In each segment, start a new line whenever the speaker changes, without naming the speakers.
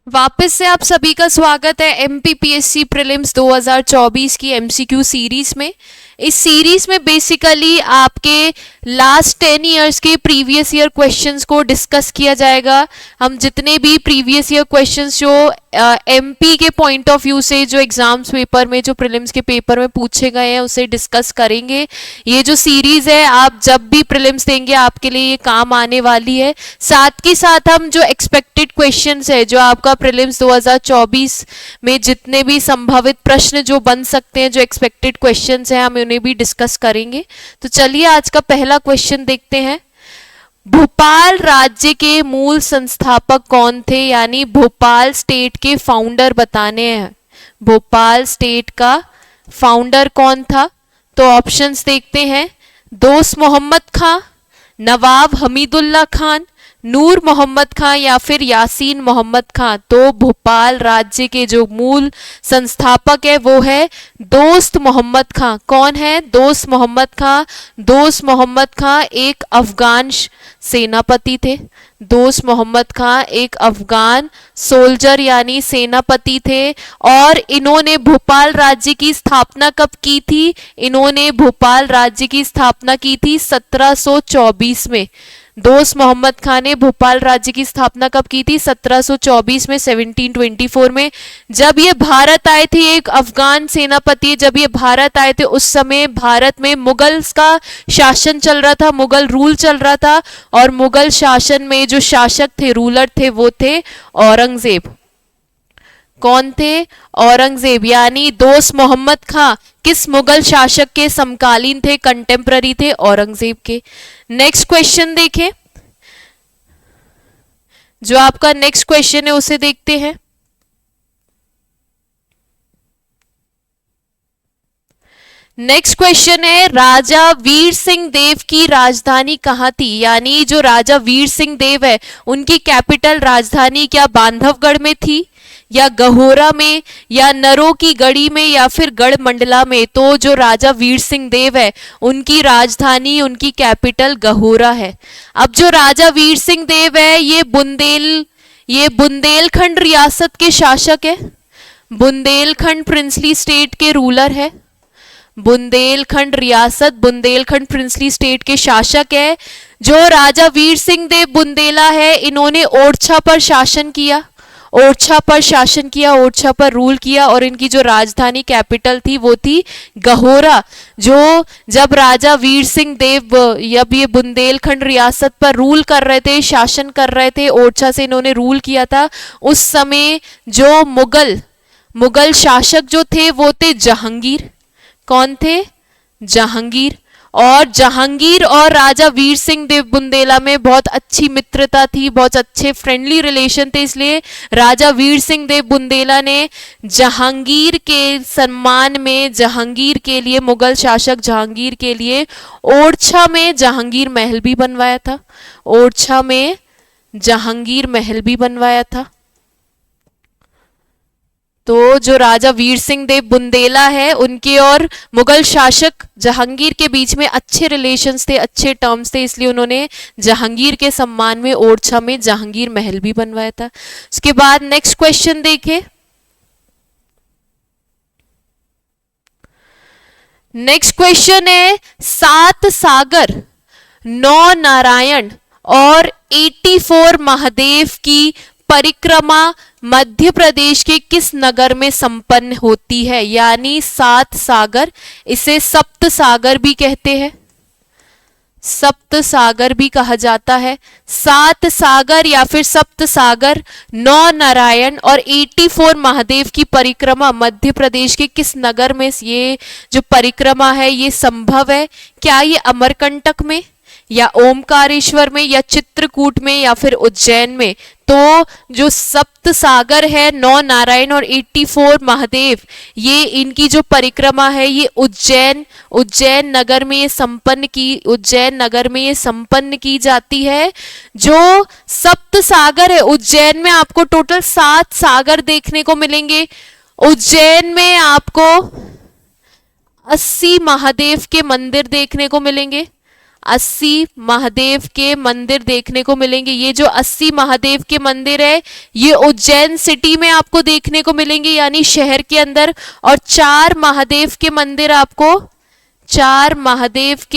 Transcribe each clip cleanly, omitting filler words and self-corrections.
वापस से आप सभी का स्वागत है एमपीपीएससी प्रीलिम्स 2024 की एमसीक्यू सीरीज में। इस सीरीज में बेसिकली आपके लास्ट 10 इयर्स के प्रीवियस ईयर क्वेश्चंस को डिस्कस किया जाएगा। हम जितने भी प्रीवियस ईयर क्वेश्चंस जो एमपी के पॉइंट ऑफ व्यू से जो एग्जाम्स पेपर में जो प्रीलिम्स के पेपर में पूछे गए हैं उसे डिस्कस करेंगे। ये जो सीरीज है आप जब भी प्रीलिम्स देंगे आपके लिए ये काम आने वाली है। साथ ही साथ हम जो एक्सपेक्टेड क्वेश्चंस है जो आपका प्रीलिम्स 2024 में जितने भी संभावित प्रश्न जो बन सकते हैं, जो एक्सपेक्टेड क्वेश्चंस हैं, हम उन्हें भी डिस्कस करेंगे। तो चलिए आज का पहला क्वेश्चन देखते हैं। भोपाल राज्य के मूल संस्थापक कौन थे, यानी भोपाल स्टेट के फाउंडर बताने हैं। भोपाल स्टेट का फाउंडर कौन था? तो ऑप्शंस देखते हैं। दोस्त मोहम्मद खां, नवाब हमीदुल्ला खान, नूर मोहम्मद खां या फिर यासीन मोहम्मद खां। तो भोपाल राज्य के जो मूल संस्थापक है वो है दोस्त मोहम्मद खां। कौन है? दोस्त मोहम्मद खां। दोस्त मोहम्मद खां एक अफगान सेनापति थे। दोस्त मोहम्मद खां एक अफगान सोल्जर यानी सेनापति थे। और इन्होंने भोपाल राज्य की स्थापना कब की थी? इन्होंने भोपाल राज्य की स्थापना की थी 1724 में। दोस्त मोहम्मद खां ने भोपाल राज्य की स्थापना कब की थी? 1724 में, 1724 में। जब ये भारत आए थे, एक अफगान सेनापति जब ये भारत आए थे उस समय भारत में मुगल का शासन चल रहा था, मुगल रूल चल रहा था। और मुगल शासन में जो शासक थे, रूलर थे, वो थे औरंगजेब। कौन थे? औरंगजेब। यानी दोस्त मोहम्मद खां किस मुगल शासक के समकालीन थे? कंटेम्प्ररी थे औरंगजेब के। नेक्स्ट क्वेश्चन देखें। जो आपका नेक्स्ट क्वेश्चन है उसे देखते हैं। नेक्स्ट क्वेश्चन है, राजा वीर सिंह देव की राजधानी कहाँ थी? यानी जो राजा वीर सिंह देव है उनकी कैपिटल राजधानी क्या बांधवगढ़ में थी, या गहोरा में, या नरों की गढ़ी में, या फिर गढ़ मंडला में? तो जो राजा वीर सिंह देव है उनकी राजधानी, उनकी कैपिटल गहोरा है। अब जो राजा वीर सिंह देव है ये बुंदेलखंड रियासत के शासक है। बुंदेलखंड प्रिंसली स्टेट के रूलर है। बुंदेलखंड रियासत, बुंदेलखंड प्रिंसली स्टेट के शासक है। जो राजा वीर सिंह देव बुंदेला है इन्होंने ओरछा पर शासन किया, ओरछा पर शासन किया, ओरछा पर रूल किया। और इनकी जो राजधानी कैपिटल थी वो थी गहोरा। जो जब राजा वीर सिंह देव जब ये बुंदेलखंड रियासत पर रूल कर रहे थे, शासन कर रहे थे, ओरछा से इन्होंने रूल किया था, उस समय जो मुगल शासक जो थे वो थे जहांगीर। कौन थे? जहांगीर। और जहांगीर और राजा वीर सिंह देव बुंदेला में बहुत अच्छी मित्रता थी, बहुत अच्छे फ्रेंडली रिलेशन थे। इसलिए राजा वीर सिंह देव बुंदेला ने जहांगीर के सम्मान में, जहांगीर के लिए, मुगल शासक जहांगीर के लिए ओरछा में जहांगीर महल भी बनवाया था। ओरछा में जहांगीर महल भी बनवाया था। तो जो राजा वीर सिंह देव बुंदेला है उनके और मुगल शासक जहांगीर के बीच में अच्छे रिलेशंस थे, अच्छे टर्म्स थे, इसलिए उन्होंने जहांगीर के सम्मान में ओरछा में जहांगीर महल भी बनवाया था। उसके बाद नेक्स्ट क्वेश्चन देखें। नेक्स्ट क्वेश्चन है, सात सागर, 9 नारायण और 84 महादेव की परिक्रमा मध्य प्रदेश के किस नगर में संपन्न होती है? यानी 7 सागर, इसे सप्त सागर भी कहते हैं, सप्त सागर भी कहा जाता है। 7 सागर या फिर सप्त सागर, 9 नारायण और 84 महादेव की परिक्रमा मध्य प्रदेश के किस नगर में ये जो परिक्रमा है ये संभव है? क्या ये अमरकंटक में, या ओमकारेश्वर में, या चित्रकूट में, या फिर उज्जैन में? तो जो सप्त सागर है, 9 नारायण और 84 महादेव, ये इनकी जो परिक्रमा है ये उज्जैन नगर में ये संपन्न की जाती है। जो सप्त सागर है उज्जैन में आपको टोटल 7 सागर देखने को मिलेंगे। उज्जैन में आपको 80 महादेव के मंदिर देखने को मिलेंगे। 80 महादेव के मंदिर देखने को मिलेंगे। ये जो 80 महादेव के मंदिर है ये उज्जैन सिटी में आपको देखने को मिलेंगे, यानी शहर के अंदर। और 4 महादेव के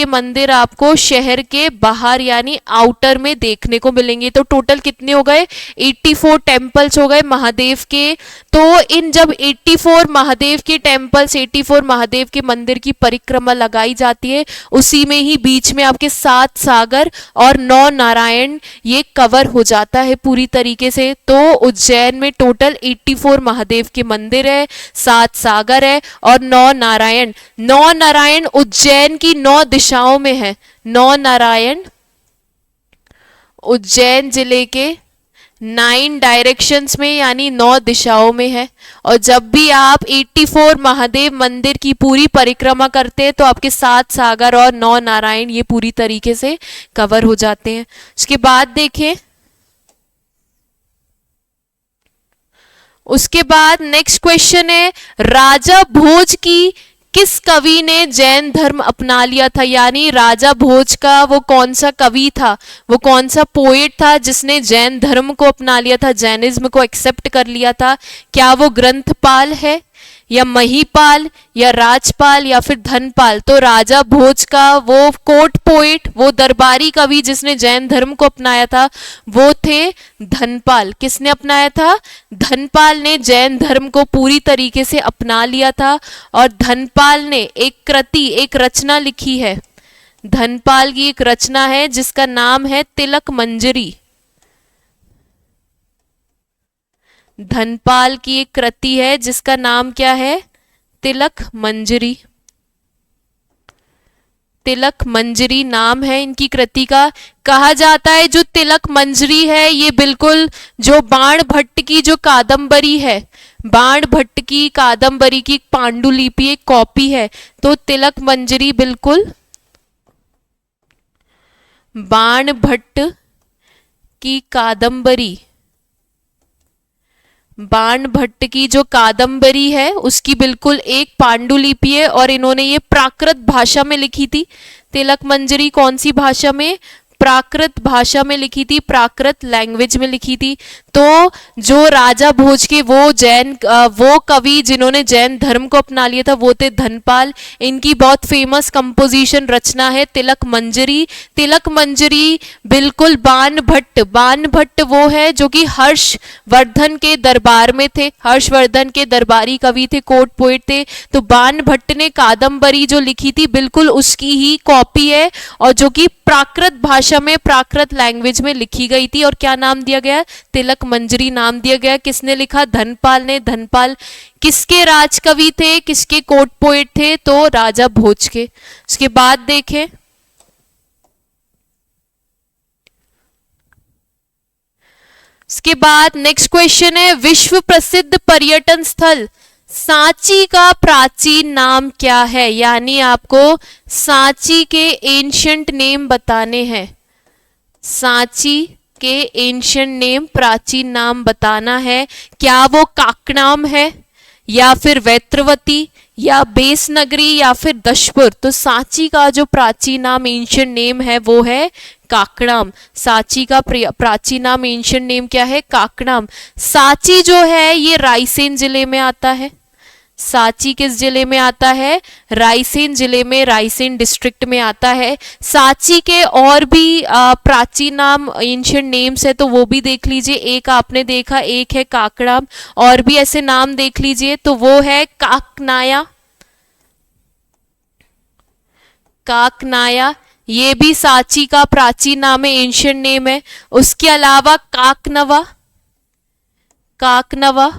मंदिर आपको शहर के बाहर यानी आउटर में देखने को मिलेंगे। तो टोटल कितने हो गए? 84 टेम्पल्स हो गए महादेव के। तो इन जब 84 महादेव के टेम्पल्स, 84 महादेव के मंदिर की परिक्रमा लगाई जाती है, उसी में ही बीच में आपके 7 सागर और 9 नारायण ये कवर हो जाता है पूरी तरीके से। तो उज्जैन में टोटल 84 महादेव के मंदिर है, 7 सागर है और 9 नारायण। 9 नारायण उज्जैन की 9 दिशाओं में है। 9 नारायण उज्जैन जिले के 9 डायरेक्शंस में यानी 9 दिशाओं में है। और जब भी आप 84 महादेव मंदिर की पूरी परिक्रमा करते हैं तो आपके 7 सागर और 9 नारायण ये पूरी तरीके से कवर हो जाते हैं। उसके बाद देखें, उसके बाद नेक्स्ट क्वेश्चन है, राजा भोज की किस कवि ने जैन धर्म अपना लिया था? यानी राजा भोज का वो कौन सा कवि था, वो कौन सा पोएट था जिसने जैन धर्म को अपना लिया था, जैनिज्म को एक्सेप्ट कर लिया था? क्या वो ग्रंथपाल है या महीपाल या राजपाल या फिर धनपाल? तो राजा भोज का वो कोर्ट पोएट, वो दरबारी कवि जिसने जैन धर्म को अपनाया था वो थे धनपाल। किसने अपनाया था? धनपाल ने जैन धर्म को पूरी तरीके से अपना लिया था। और धनपाल ने एक कृति, एक रचना लिखी है। धनपाल की एक रचना है जिसका नाम है तिलक मंजरी। धनपाल की एक कृति है जिसका नाम क्या है? तिलक मंजरी। तिलक मंजरी नाम है इनकी कृति का। कहा जाता है जो तिलक मंजरी है ये बिल्कुल जो बाण भट्ट की जो कादंबरी है, बाण भट्ट की कादंबरी की पांडुलिपि एक कॉपी है। तो तिलक मंजरी बिल्कुल बाण भट्ट की कादंबरी, बाण भट्ट की जो कादंबरी है उसकी बिल्कुल एक पांडुलिपि है। और इन्होंने ये प्राकृत भाषा में लिखी थी। तिलक मंजरी कौन सी भाषा में? प्राकृत भाषा में लिखी थी, प्राकृत लैंग्वेज में लिखी थी। तो जो राजा भोज के वो कवि जिन्होंने जैन धर्म को अपना लिया था वो थे धनपाल। इनकी बहुत फेमस कंपोजिशन रचना है तिलक मंजरी। तिलक मंजरी बिल्कुल बाण भट्ट वो है जो कि हर्षवर्धन के दरबार में थे, हर्षवर्धन के दरबारी कवि थे, कोर्ट पोएट थे। तो बाण भट्ट ने कादंबरी जो लिखी थी बिल्कुल उसकी ही कॉपी है और जो कि प्राकृत भाषा में, प्राकृत लैंग्वेज में लिखी गई थी। और क्या नाम दिया गया? तिलक मंजरी नाम दिया गया। किसने लिखा? धनपाल ने। धनपाल किसके राजकवि थे, किसके कोर्ट पोएट थे? तो राजा भोज के। उसके बाद देखें, उसके बाद नेक्स्ट क्वेश्चन है, विश्व प्रसिद्ध पर्यटन स्थल सांची का प्राचीन नाम क्या है? यानी आपको सांची के एंशिएंट नेम बताने हैं। सांची के एंशिएंट नेम, प्राचीन नाम बताना है। क्या वो काकनाम है या फिर वैत्रवती या बेसनगरी या फिर दशपुर? तो सांची का जो प्राचीन नाम, एंशिएंट नेम है वो है काकनाम। सांची का प्राचीन नाम, एंशिएंट नेम क्या है? काकनाम। सांची जो है ये रायसेन जिले में आता है। सांची किस जिले में आता है? रायसेन जिले में, रायसेन डिस्ट्रिक्ट में आता है। सांची के और भी प्राचीन नाम, एंशिएंट नेम्स है तो वो भी देख लीजिए। एक आपने देखा, एक है काकनाम, और भी ऐसे नाम देख लीजिए। तो वो है काकनाया, काकनाया ये भी सांची का प्राचीन नाम है, एंशिएंट नेम है। उसके अलावा काकनवा, काकनवा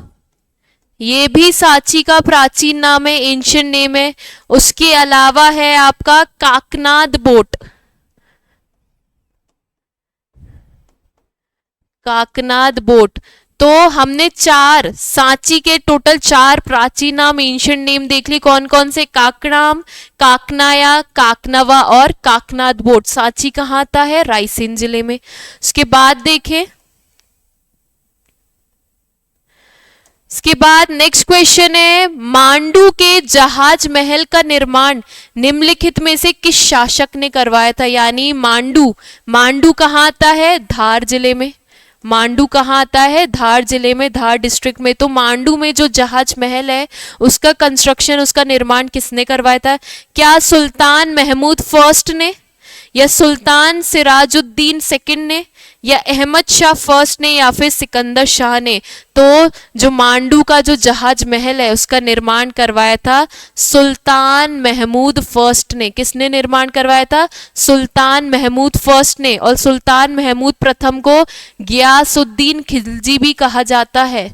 ये भी सांची का प्राचीन नाम है, एंशिएंट नेम है। उसके अलावा है आपका काकनाद बोट, काकनाद बोट। तो हमने 4 सांची के टोटल 4 प्राचीन नाम, एंशिएंट नेम देख ली। कौन कौन से? काकनाम, काकनाया, काकनवा और काकनाद बोट। सांची कहाँ आता है? रायसेन जिले में। उसके बाद देखें, इसके बाद नेक्स्ट क्वेश्चन है, मांडू के जहाज महल का निर्माण निम्नलिखित में से किस शासक ने करवाया था? यानी मांडू, मांडू कहाँ आता है? धार जिले में। मांडू कहाँ आता है? धार जिले में, धार डिस्ट्रिक्ट में। तो मांडू में जो जहाज महल है उसका कंस्ट्रक्शन, उसका निर्माण किसने करवाया था? क्या सुल्तान महमूद फर्स्ट ने, या सुल्तान सिराजुद्दीन सेकंड ने, या अहमद शाह फर्स्ट ने, या फिर सिकंदर शाह ने? तो जो मांडू का जो जहाज महल है उसका निर्माण करवाया था सुल्तान महमूद फर्स्ट ने। किसने निर्माण करवाया था? सुल्तान महमूद फर्स्ट ने। और सुल्तान महमूद प्रथम को गियासुद्दीन खिलजी भी कहा जाता है।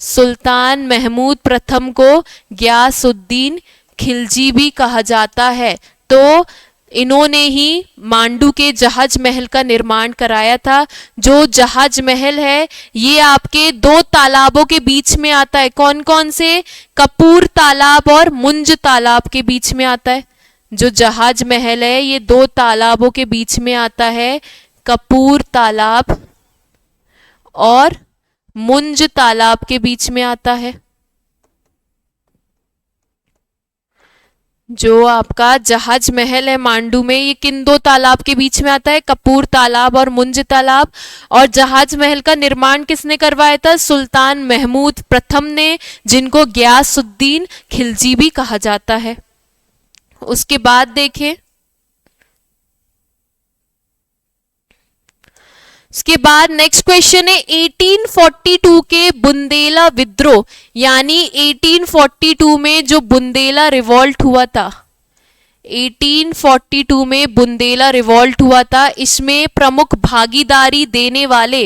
सुल्तान महमूद प्रथम को गियासुद्दीन खिलजी भी कहा जाता है। तो इन्होंने ही मांडू के जहाज महल का निर्माण कराया था। जो जहाज महल है ये आपके दो तालाबों के बीच में आता है। कौन कौन से? कपूर तालाब और मुंज तालाब के बीच में आता है। जो जहाज महल है ये दो तालाबों के बीच में आता है, कपूर तालाब और मुंज तालाब के बीच में आता है। जो आपका जहाज महल है मांडू में ये किन दो तालाब के बीच में आता है? कपूर तालाब और मुंज तालाब। और जहाज महल का निर्माण किसने करवाया था? सुल्तान महमूद प्रथम ने, जिनको गियासुद्दीन खिलजी भी कहा जाता है। उसके बाद देखें, इसके बाद नेक्स्ट क्वेश्चन है, 1842 के बुंदेला विद्रोह, यानी 1842 में जो बुंदेला रिवॉल्ट हुआ था, 1842 में बुंदेला रिवॉल्ट हुआ था, इसमें प्रमुख भागीदारी देने वाले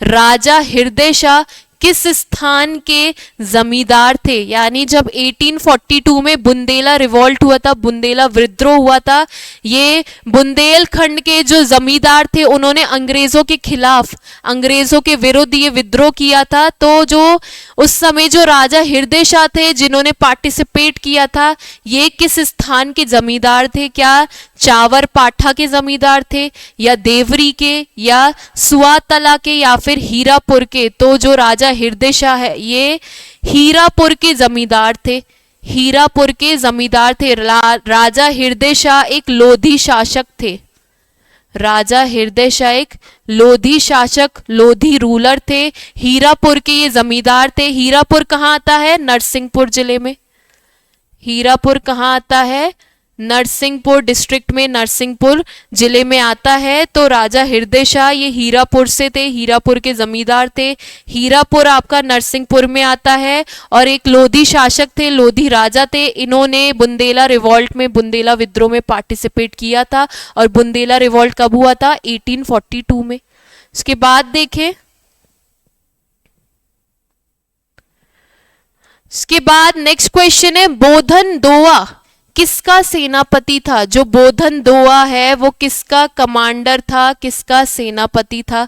राजा हृदय शाह किस स्थान के जमींदार थे? यानी जब 1842 में बुंदेला रिवॉल्ट हुआ था, बुंदेला विद्रोह हुआ था, ये बुंदेलखंड के जो जमींदार थे उन्होंने अंग्रेजों के खिलाफ, अंग्रेजों के विरुद्ध ये विद्रोह किया था। तो जो उस समय जो राजा हृदय शाह थे जिन्होंने पार्टिसिपेट किया था, ये किस स्थान के जमींदार थे? क्या चावर पाठा के जमींदार थे, या देवरी के, या सुआतला के, या फिर हीरापुर के? तो जो राजा हृदय शाह है ये हीरापुर के जमींदार थे। हीरापुर के जमींदार थे। राजा हृदय शाह एक लोधी शासक थे। राजा हृदय शाह एक लोधी शासक, लोधी रूलर थे। हीरापुर के ये जमींदार थे। हीरापुर कहाँ आता है? नरसिंहपुर जिले में। हीरापुर कहाँ आता है? नरसिंहपुर डिस्ट्रिक्ट में, नरसिंहपुर जिले में आता है। तो राजा हृदय शाह ये हीरापुर से थे, हीरापुर के जमींदार थे। हीरापुर आपका नरसिंहपुर में आता है। और एक लोधी शासक थे, लोधी राजा थे। इन्होंने बुंदेला रिवॉल्ट में, बुंदेला विद्रोह में पार्टिसिपेट किया था। और बुंदेला रिवॉल्ट कब हुआ था? 1842 में। इसके बाद देखें, इसके बाद नेक्स्ट क्वेश्चन है, बोधन दोआ किसका सेनापति था? जो बोधन दोआ है वो किसका कमांडर था, किसका सेनापति था?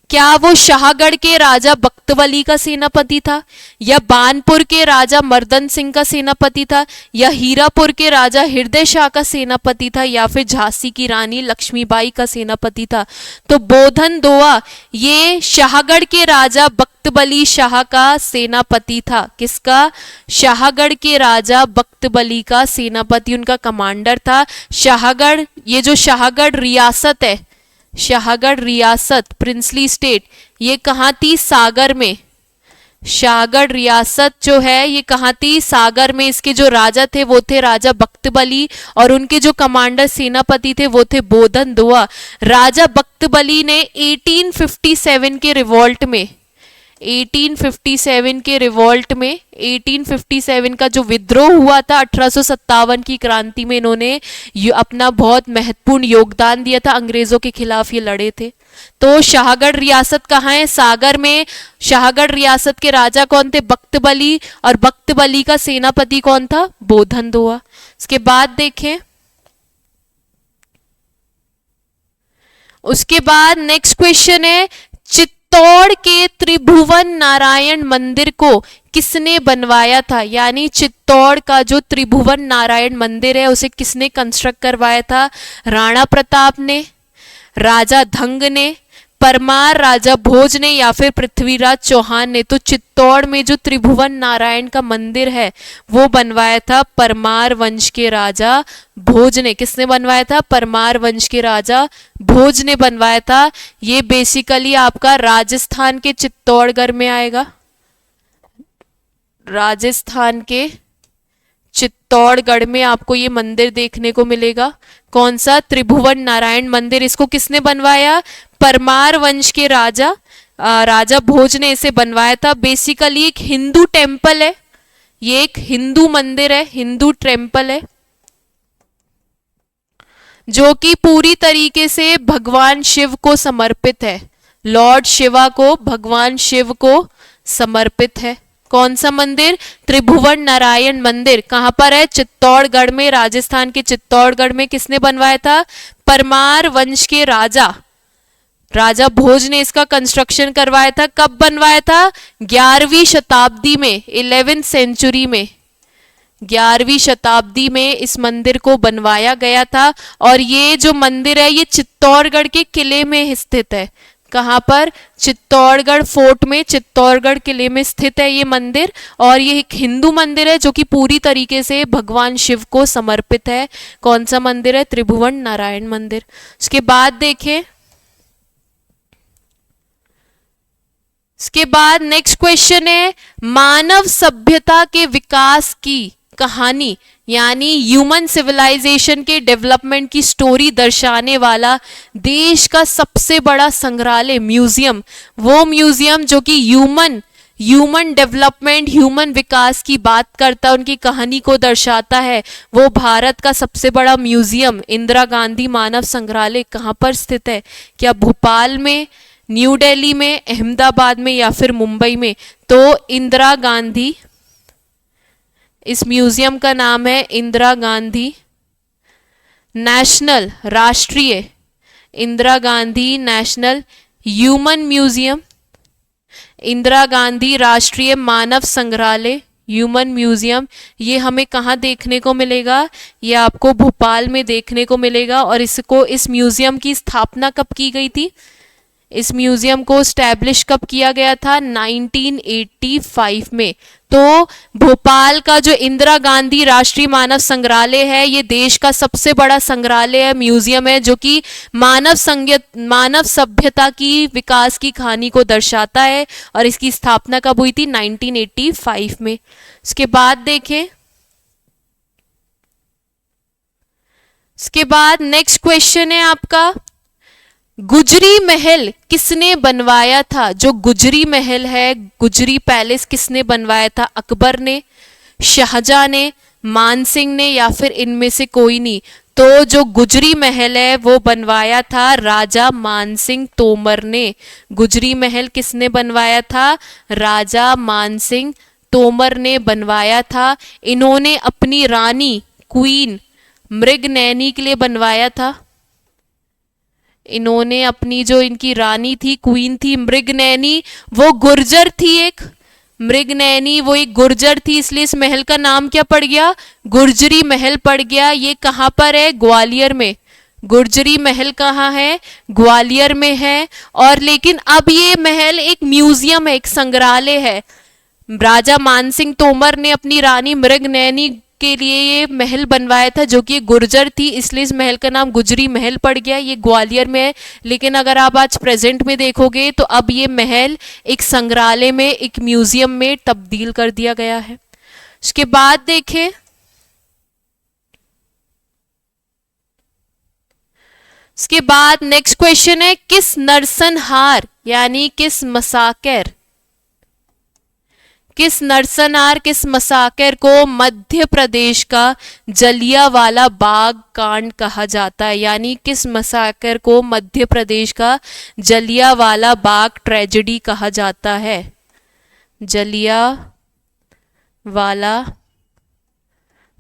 क्या वो शाहगढ़ के राजा बख्तवली का सेनापति था, या बानपुर के राजा मर्दन सिंह का सेनापति था, या हीरापुर के राजा हृदय शाह का सेनापति था, या फिर झांसी की रानी लक्ष्मीबाई का सेनापति था? तो बोधन दोआ ये शाहगढ़ के राजा बख्तबली शाह का सेनापति था। किसका? शाहगढ़ के राजा बख्तबली का सेनापति, उनका कमांडर था। शाहगढ़, ये जो शाहगढ़ रियासत है, शाहगढ़ रियासत प्रिंसली स्टेट, ये कहाँ थी? सागर में। शाहगढ़ रियासत जो है ये कहाँ थी? सागर में। इसके जो राजा थे वो थे राजा बख्तबली, और उनके जो कमांडर सेनापति थे वो थे बोधन दोआ। राजा बख्तबली ने 1857 के रिवॉल्ट में, 1857 के रिवॉल्ट में, 1857 का जो विद्रोह हुआ था 1857 की क्रांति में, इन्होंने अपना बहुत महत्वपूर्ण योगदान दिया था। अंग्रेजों के खिलाफ ये लड़े थे। तो शाहगढ़ रियासत कहाँ है? सागर में। शाहगढ़ रियासत के राजा कौन थे? बख्तबली। और बख्तबली का सेनापति कौन था? बोधन दोआ। इसके बाद देखें, उसके बाद नेक्स्ट क्वेश्चन है, चित्तौड़ के त्रिभुवन नारायण मंदिर को किसने बनवाया था? यानी चित्तौड़ का जो त्रिभुवन नारायण मंदिर है उसे किसने कंस्ट्रक्ट करवाया था? राणा प्रताप ने, राजा धंग ने, परमार राजा भोज ने या फिर पृथ्वीराज चौहान ने? तो चित्तौड़ में जो त्रिभुवन नारायण का मंदिर है वो बनवाया था परमार वंश के राजा भोज ने। किसने बनवाया था? परमार वंश के राजा भोज ने बनवाया था। ये बेसिकली आपका राजस्थान के चित्तौड़गढ़ में आएगा, राजस्थान के चित्तौड़गढ़ में आपको ये मंदिर देखने को मिलेगा। कौन सा? त्रिभुवन नारायण मंदिर। इसको किसने बनवाया? परमार वंश के राजा भोज ने इसे बनवाया था। बेसिकली एक हिंदू टेम्पल है, ये एक हिंदू मंदिर है, हिंदू टेम्पल है जो कि पूरी तरीके से भगवान शिव को समर्पित है, लॉर्ड शिवा को, भगवान शिव को समर्पित है। कौन सा मंदिर? त्रिभुवन नारायण मंदिर। कहां पर है? चित्तौड़गढ़ में, राजस्थान के चित्तौड़गढ़ में। किसने बनवाया था? परमार वंश के राजा भोज ने इसका कंस्ट्रक्शन करवाया था। कब बनवाया था? 11वीं शताब्दी में, 11th सेंचुरी में, 11वीं शताब्दी में इस मंदिर को बनवाया गया था। और ये जो मंदिर है ये चित्तौड़गढ़ के किले में स्थित है। कहां पर? चित्तौड़गढ़ फोर्ट में, चित्तौड़गढ़ किले में स्थित है ये मंदिर। और ये एक हिंदू मंदिर है जो कि पूरी तरीके से भगवान शिव को समर्पित है। कौन सा मंदिर है? त्रिभुवन नारायण मंदिर। उसके बाद देखें, इसके बाद नेक्स्ट क्वेश्चन है, मानव सभ्यता के विकास की कहानी यानी ह्यूमन सिविलाइजेशन के डेवलपमेंट की स्टोरी दर्शाने वाला देश का सबसे बड़ा संग्रहालय, म्यूजियम, वो म्यूजियम जो कि ह्यूमन डेवलपमेंट, ह्यूमन विकास की बात करता है, उनकी कहानी को दर्शाता है, वो भारत का सबसे बड़ा म्यूजियम इंदिरा गांधी मानव संग्रहालय कहाँ पर स्थित है? क्या भोपाल में, न्यू दिल्ली में, अहमदाबाद में या फिर मुंबई में? तो इंदिरा गांधी, इस म्यूजियम का नाम है इंदिरा गांधी नेशनल, राष्ट्रीय Indira Gandhi national human museum, Indira Gandhi राष्ट्रीय मानव संग्रहालय ह्यूमन म्यूजियम। ये हमें कहाँ देखने को मिलेगा? ये आपको भोपाल में देखने को मिलेगा। और इस म्यूजियम की स्थापना कब की गई थी? इस म्यूजियम को स्टैब्लिश कब किया गया था? 1985 में। तो भोपाल का जो इंदिरा गांधी राष्ट्रीय मानव संग्रहालय है ये देश का सबसे बड़ा संग्रहालय है, म्यूजियम है जो कि मानव सभ्यता की विकास की कहानी को दर्शाता है। और इसकी स्थापना कब हुई थी? 1985 में। इसके बाद देखें, इसके बाद नेक्स्ट क्वेश्चन है आपका, गुजरी महल किसने बनवाया था? जो गुजरी महल है, गुजरी पैलेस किसने बनवाया था? अकबर ने, शाहजहां ने, मानसिंह ने या फिर इनमें से कोई नहीं? तो जो गुजरी महल है वो बनवाया था राजा मानसिंह तोमर ने। गुजरी महल किसने बनवाया था? राजा मानसिंह तोमर ने बनवाया था। इन्होंने अपनी रानी क्वीन मृगनयनी के लिए बनवाया था। इन्होंने अपनी जो इनकी रानी थी, क्वीन थी मृगनयनी, वो गुर्जर थी, एक मृगनयनी वो एक गुर्जर थी, इसलिए इस महल का नाम क्या पड़ गया? गुर्जरी महल पड़ गया। ये कहाँ पर है? ग्वालियर में। गुर्जरी महल कहाँ है? ग्वालियर में है। और लेकिन अब ये महल एक म्यूजियम है, एक संग्रहालय है। राजा मानसिंह तोमर ने अपनी रानी मृगनयनी के लिए ये महल बनवाया था जो कि गुर्जर थी, इसलिए इस महल का नाम गुजरी महल पड़ गया। ये ग्वालियर में है। लेकिन अगर आप आज प्रेजेंट में देखोगे तो अब ये महल एक संग्रहालय में, एक म्यूजियम में तब्दील कर दिया गया है। उसके बाद देखें, इसके बाद नेक्स्ट क्वेश्चन है, किस नरसंहार यानी किस मसाकर को मध्य प्रदेश का जलियांवाला बाग कांड कहा जाता है? यानी किस मसाकर को मध्य प्रदेश का जलियांवाला बाग ट्रेजेडी कहा जाता है? जलियांवाला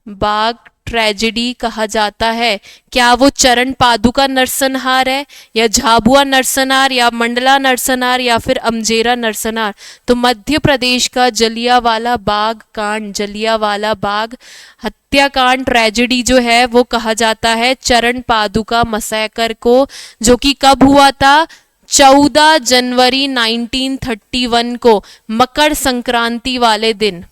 बाग ट्रेजेडी कहा जाता है। क्या वो चरण पादुका नरसंहार है, या झाबुआ नरसंहार, या मंडला नरसंहार, या फिर अमजेरा नरसंहार? तो मध्य प्रदेश का जलियांवाला बाग कांड, जलियांवाला बाग हत्याकांड ट्रेजेडी जो है वो कहा जाता है चरण पादुका मसैकर को, जो कि कब हुआ था? 14 जनवरी 1931 को मकर संक्रांति वाले दिन।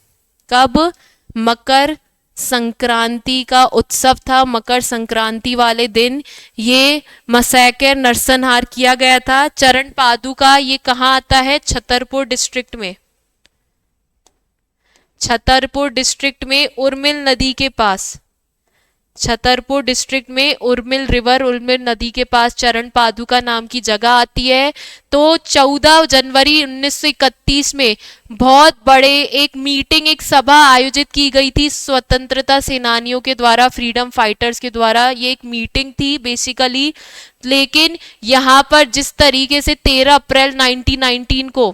कब? मकर संक्रांति का उत्सव था, मकर संक्रांति वाले दिन ये मैसेकर नरसंहार किया गया था। चरण पादुका ये कहाँ आता है? छतरपुर डिस्ट्रिक्ट में, छतरपुर डिस्ट्रिक्ट में उर्मिल नदी के पास, छतरपुर डिस्ट्रिक्ट में उर्मिल रिवर, उर्मिल नदी के पास चरण पादुका नाम की जगह आती है। तो 14 जनवरी 1931 में बहुत बड़े एक मीटिंग, एक सभा आयोजित की गई थी स्वतंत्रता सेनानियों के द्वारा, फ्रीडम फाइटर्स के द्वारा। ये एक मीटिंग थी बेसिकली, लेकिन यहाँ पर जिस तरीके से 13 अप्रैल 1919 को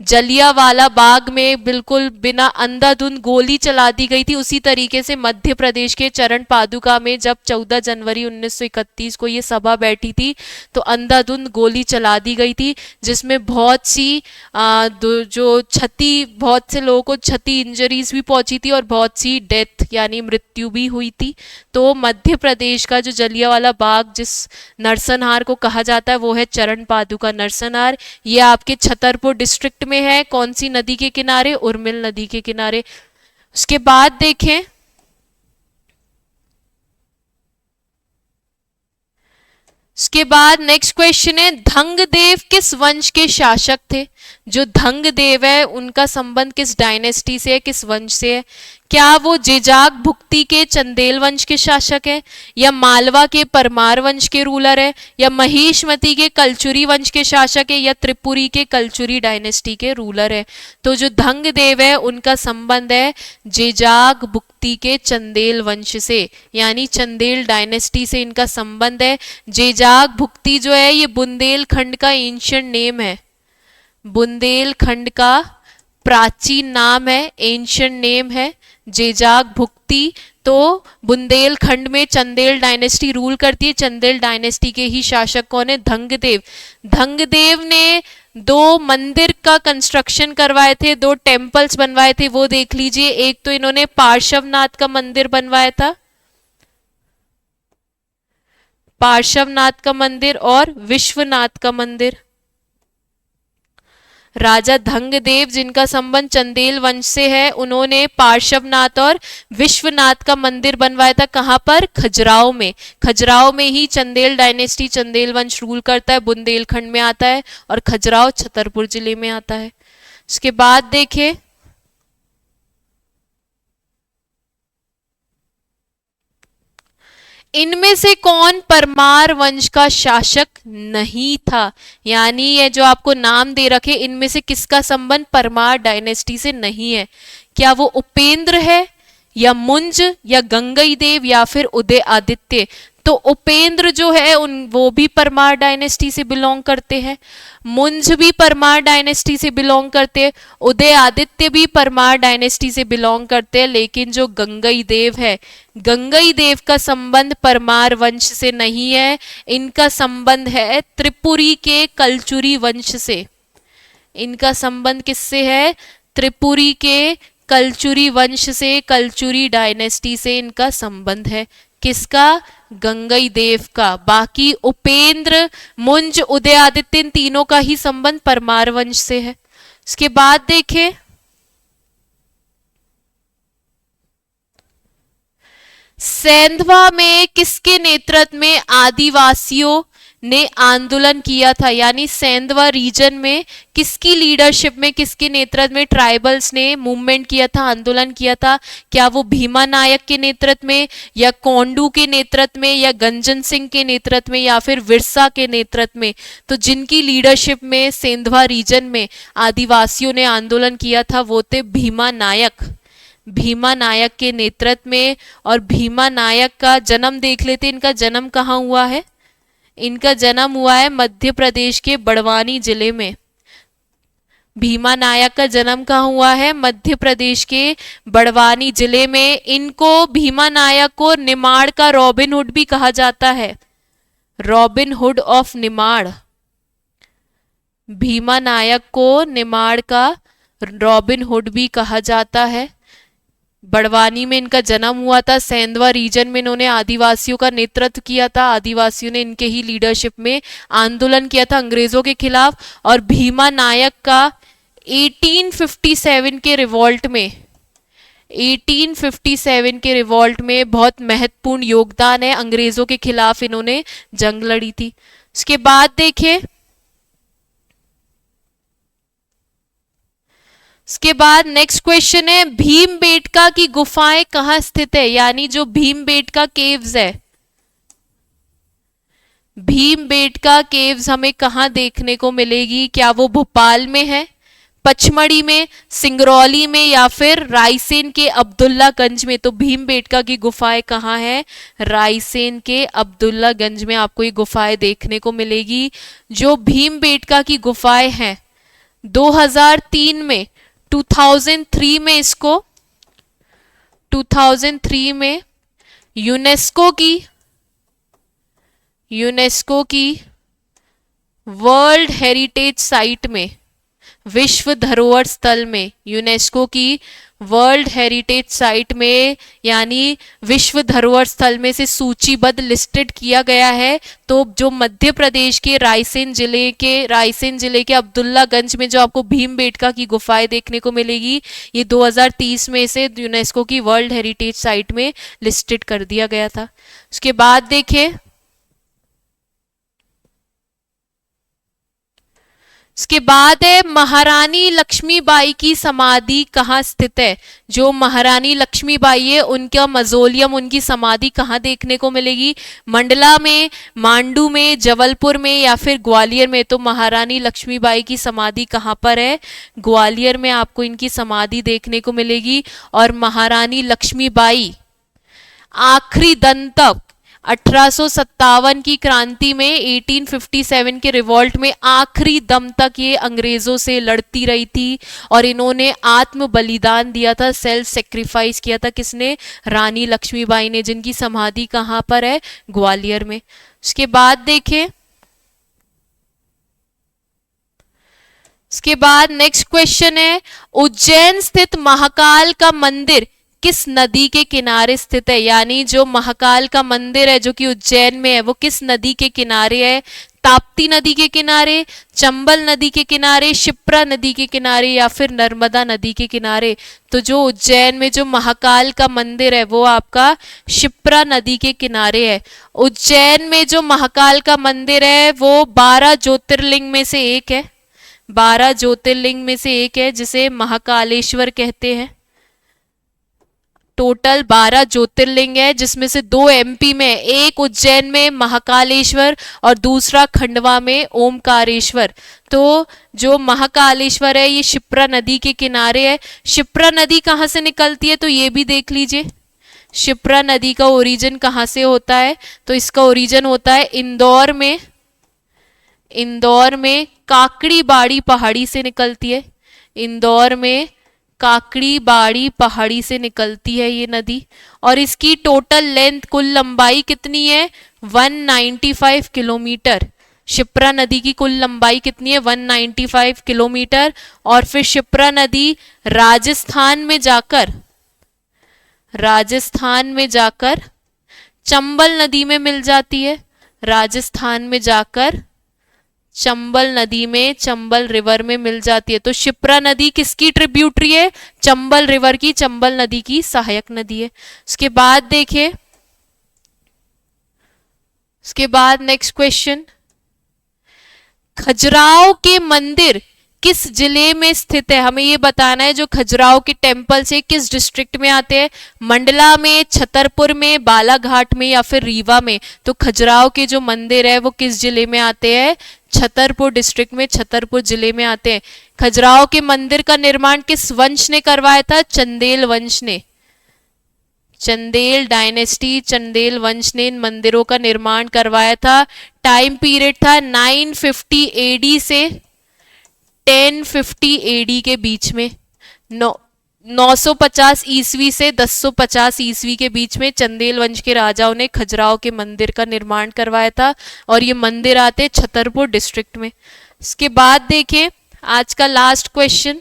जलियांवाला बाग में बिल्कुल बिना अंधाधुंध गोली चला दी गई थी, उसी तरीके से मध्य प्रदेश के चरण पादुका में जब 14 जनवरी 1931 को ये सभा बैठी थी तो अंधाधुंध गोली चला दी गई थी, जिसमें बहुत सी जो क्षति, बहुत से लोगों को क्षति, इंजरीज भी पहुंची थी और बहुत सी डेथ यानी मृत्यु भी हुई थी। तो मध्य प्रदेश का जो जलियांवाला बाग जिस नरसंहार को कहा जाता है वो है चरण पादुका नरसंहार। ये आपके छतरपुर डिस्ट्रिक्ट में है। कौन सी नदी के किनारे? उर्मिल नदी के किनारे। उसके बाद देखें, उसके बाद नेक्स्ट क्वेश्चन है, धंगदेव किस वंश के शासक थे? जो धंगदेव है उनका संबंध किस डायनेस्टी से है, किस वंश से है? क्या वो जेजाग भुक्ति के चंदेल वंश के शासक है, या मालवा के परमार वंश के रूलर है, या महिष्मती के कलचुरी वंश के शासक है, या त्रिपुरी के कलचुरी डायनेस्टी के रूलर है? तो जो धंगदेव है उनका संबंध है जेजाग भुक्ति के चंदेल वंश से, यानी चंदेल डायनेस्टी से इनका संबंध है। जेजाग भुक्ति जो है ये बुंदेलखंड का एंशिएंट नेम है, बुंदेलखंड का प्राचीन नाम है, एंशिएंट नेम है जेजाग भुक्ति। तो बुंदेलखंड में चंदेल डायनेस्टी रूल करती है। चंदेल डायनेस्टी के ही शासक कौन है? धंगदेव। धंगदेव ने 2 मंदिर का कंस्ट्रक्शन करवाए थे, 2 टेम्पल्स बनवाए थे, वो देख लीजिए। एक तो इन्होंने पार्श्वनाथ का मंदिर बनवाया था, पार्श्वनाथ का मंदिर, और विश्वनाथ का मंदिर। राजा धंगदेव जिनका संबंध चंदेल वंश से है, उन्होंने पार्श्वनाथ और विश्वनाथ का मंदिर बनवाया था। कहां पर? खजुराहो में। खजुराहो में ही चंदेल डायनेस्टी, चंदेल वंश रूल करता है, बुंदेलखंड में आता है, और खजुराहो छतरपुर जिले में आता है। उसके बाद देखें, इनमें से कौन परमार वंश का शासक नहीं था? यानी ये जो आपको नाम दे रखे, इनमें से किसका संबंध परमार डायनेस्टी से नहीं है? क्या वो उपेंद्र है, या मुंज, या गंगईदेव, या फिर उदय आदित्य? तो उपेंद्र जो है वो भी परमार डायनेस्टी से बिलोंग करते हैं, मुंज भी परमार डायनेस्टी से बिलोंग करते हैं, उदय आदित्य भी परमार डायनेस्टी से बिलोंग करते हैं। लेकिन जो गंगईदेव है, गंगईदेव का संबंध परमार वंश से नहीं है, इनका संबंध है त्रिपुरी के कलचुरी वंश से। इनका संबंध किससे है? त्रिपुरी के कलचुरी वंश से, कलचुरी डायनेस्टी से इनका संबंध है। किसका? गंगईदेव का। बाकी उपेंद्र, मुंज, उदयादित्य, इन तीनों का ही संबंध परमार वंश से है। उसके बाद देखें, सेंधवा में किसके नेतृत्व में आदिवासियों ने आंदोलन किया था? यानी सेंधवा रीजन में किसकी लीडरशिप में, किसके नेतृत्व में ट्राइबल्स ने मूवमेंट किया था, आंदोलन किया था? क्या वो भीमा नायक के नेतृत्व में, या कोंडू के नेतृत्व में, या गंजन सिंह के नेतृत्व में, या फिर विरसा के नेतृत्व में? तो जिनकी लीडरशिप में सेंधवा रीजन में आदिवासियों ने आंदोलन किया था वो थे भीमा नायक, भीमा नायक के नेतृत्व में। और भीमा नायक का जन्म देख लेते, इनका जन्म कहाँ हुआ है? इनका जन्म हुआ है मध्य प्रदेश के बड़वानी जिले में। भीमा नायक का जन्म कहाँ हुआ है? मध्य प्रदेश के बड़वानी जिले में। इनको, भीमा नायक को निमाड़ का रॉबिन हुड भी कहा जाता है, Robin Hood of Nimar. Bhima Nayak को निमाड़ का रॉबिन हुड भी कहा जाता है। बड़वानी में इनका जन्म हुआ था। सेंधवा रीजन में इन्होंने आदिवासियों का नेतृत्व किया था, आदिवासियों ने इनके ही लीडरशिप में आंदोलन किया था अंग्रेजों के खिलाफ। और भीमा नायक का 1857 के रिवॉल्ट में 1857 के रिवॉल्ट में बहुत महत्वपूर्ण योगदान है, अंग्रेजों के खिलाफ इन्होंने जंग लड़ी थी। उसके बाद देखिए, इसके बाद नेक्स्ट क्वेश्चन है भीमबेटका की गुफाएं कहां स्थित है, यानी जो भीमबेटका केव्स है, भीमबेटका केव्स हमें कहां देखने को मिलेगी? क्या वो भोपाल में है, पचमढ़ी में, सिंगरौली में, या फिर रायसेन के अब्दुल्लागंज में? तो भीमबेटका की गुफाएं कहाँ है? रायसेन के अब्दुल्लागंज में आपको ये गुफाएं देखने को मिलेगी। जो भीमबेटका की गुफाएं हैं 2003 में 2003 में इसको 2003 में यूनेस्को की वर्ल्ड हेरिटेज साइट में, विश्व धरोहर स्थल में, यूनेस्को की वर्ल्ड हेरिटेज साइट में यानी विश्व धरोहर स्थल में से सूचीबद्ध लिस्टेड किया गया है। तो जो मध्य प्रदेश के रायसेन जिले के अब्दुल्लागंज में जो आपको भीमबेटका की गुफाएं देखने को मिलेगी, ये 2030 में से यूनेस्को की वर्ल्ड हेरिटेज साइट में लिस्टेड कर दिया गया था। उसके बाद देखिए, इसके बाद है महारानी लक्ष्मीबाई की समाधि कहाँ स्थित है? जो महारानी लक्ष्मीबाई है उनका मज़ोलियम, उनकी समाधि कहाँ देखने को मिलेगी? मंडला में, मांडू में, जबलपुर में, या फिर ग्वालियर में? तो महारानी लक्ष्मीबाई की समाधि कहाँ पर है? ग्वालियर में आपको इनकी समाधि देखने को मिलेगी। और महारानी लक्ष्मीबाई आखिरी दम तक 1857 की क्रांति में 1857 के रिवॉल्ट में आखिरी दम तक ये अंग्रेजों से लड़ती रही थी और इन्होंने आत्म बलिदान दिया था, सेल्फ सेक्रीफाइस किया था। किसने? रानी लक्ष्मीबाई ने, जिनकी समाधि कहाँ पर है? ग्वालियर में। उसके बाद देखें, इसके बाद नेक्स्ट क्वेश्चन है उज्जैन स्थित महाकाल का मंदिर किस नदी के किनारे स्थित है? यानी जो महाकाल का मंदिर है जो कि उज्जैन में है वो किस नदी के किनारे है? ताप्ती नदी के किनारे, चंबल नदी के किनारे, शिप्रा नदी के किनारे, या फिर नर्मदा नदी के किनारे? तो जो उज्जैन में जो महाकाल का मंदिर है वो आपका शिप्रा नदी के किनारे है। उज्जैन में जो महाकाल का मंदिर है वो 12 ज्योतिर्लिंग में से एक है, 12 ज्योतिर्लिंग में से एक है जिसे महाकालेश्वर कहते हैं। टोटल 12 ज्योतिर्लिंग है जिसमें से 2 एमपी में, एक उज्जैन में महाकालेश्वर और दूसरा खंडवा में ओमकारेश्वर। तो जो महाकालेश्वर है ये शिप्रा नदी के किनारे है। शिप्रा नदी कहाँ से निकलती है तो ये भी देख लीजिए, शिप्रा नदी का ओरिजिन कहाँ से होता है? तो इसका ओरिजिन होता है इंदौर में काकड़ी बाड़ी पहाड़ी से निकलती है। इंदौर में काकड़ी बाड़ी पहाड़ी से निकलती है ये नदी, और इसकी टोटल लेंथ, कुल लंबाई कितनी है? 195 किलोमीटर। शिप्रा नदी की कुल लंबाई कितनी है? 195 किलोमीटर। और फिर शिप्रा नदी राजस्थान में जाकर चंबल नदी में मिल जाती है। राजस्थान में जाकर चंबल नदी में, चंबल रिवर में मिल जाती है। तो शिप्रा नदी किसकी ट्रिब्यूटरी है? चंबल रिवर की, चंबल नदी की सहायक नदी है। उसके बाद देखिए, उसके बाद नेक्स्ट क्वेश्चन, खजुराहो के मंदिर किस जिले में स्थित है? हमें ये बताना है। जो खजुराहो के टेम्पल्स है किस डिस्ट्रिक्ट में आते हैं? मंडला में, छतरपुर में, बालाघाट में, या फिर रीवा में? तो खजुराहो के जो मंदिर है वो किस जिले में आते हैं? छतरपुर डिस्ट्रिक्ट में, छतरपुर जिले में आते हैं। खजुराहो के मंदिर का निर्माण किस वंश ने करवाया था? चंदेल वंश ने, चंदेल डायनेस्टी, चंदेल वंश ने इन मंदिरों का निर्माण करवाया था। टाइम पीरियड था 950 एडी से 1050 एडी के बीच में। 950 ईस्वी से 1050 ईस्वी के बीच में चंदेल वंश के राजाओं ने खजुराहो के मंदिर का निर्माण करवाया था, और ये मंदिर आते छतरपुर डिस्ट्रिक्ट में। इसके बाद देखिए आज का लास्ट क्वेश्चन,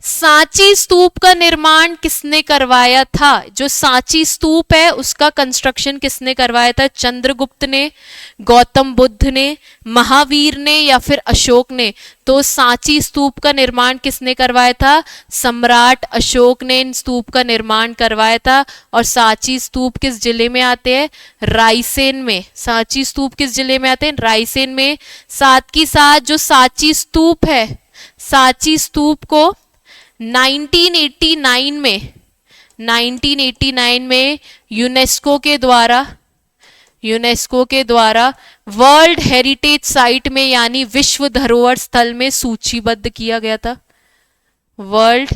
सांची स्तूप का निर्माण किसने करवाया था? जो सांची स्तूप है उसका कंस्ट्रक्शन किसने करवाया था? चंद्रगुप्त ने, गौतम बुद्ध ने, महावीर ने या फिर अशोक ने? तो सांची स्तूप का निर्माण किसने करवाया था? सम्राट अशोक ने इन स्तूप का निर्माण करवाया था। और सांची स्तूप किस जिले में आते हैं? रायसेन में। सांची स्तूप किस जिले में आते हैं? रायसेन में। साथ ही साथ जो सांची स्तूप है, सांची स्तूप को 1989 में यूनेस्को के द्वारा वर्ल्ड हेरिटेज साइट में यानी विश्व धरोहर स्थल में सूचीबद्ध किया गया था। वर्ल्ड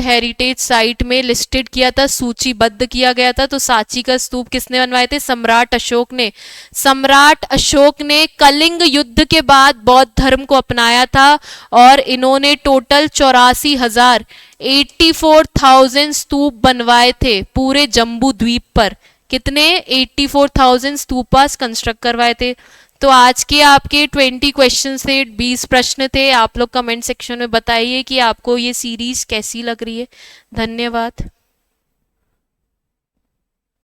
हेरिटेज साइट में लिस्टेड किया था, सूचीबद्ध किया गया था। तो सांची का स्तूप किसने बनवाए थे? सम्राट अशोक ने। सम्राट अशोक ने कलिंग युद्ध के बाद बौद्ध धर्म को अपनाया था और इन्होंने टोटल 84,000 स्तूप बनवाए थे पूरे जम्बू द्वीप पर। कितने? 84,000 स्तूपास कंस्ट्रक्ट करवाए थे। तो आज के आपके 20 क्वेश्चन थे, 20 प्रश्न थे। आप लोग कमेंट सेक्शन में बताइए कि आपको ये सीरीज कैसी लग रही है। धन्यवाद।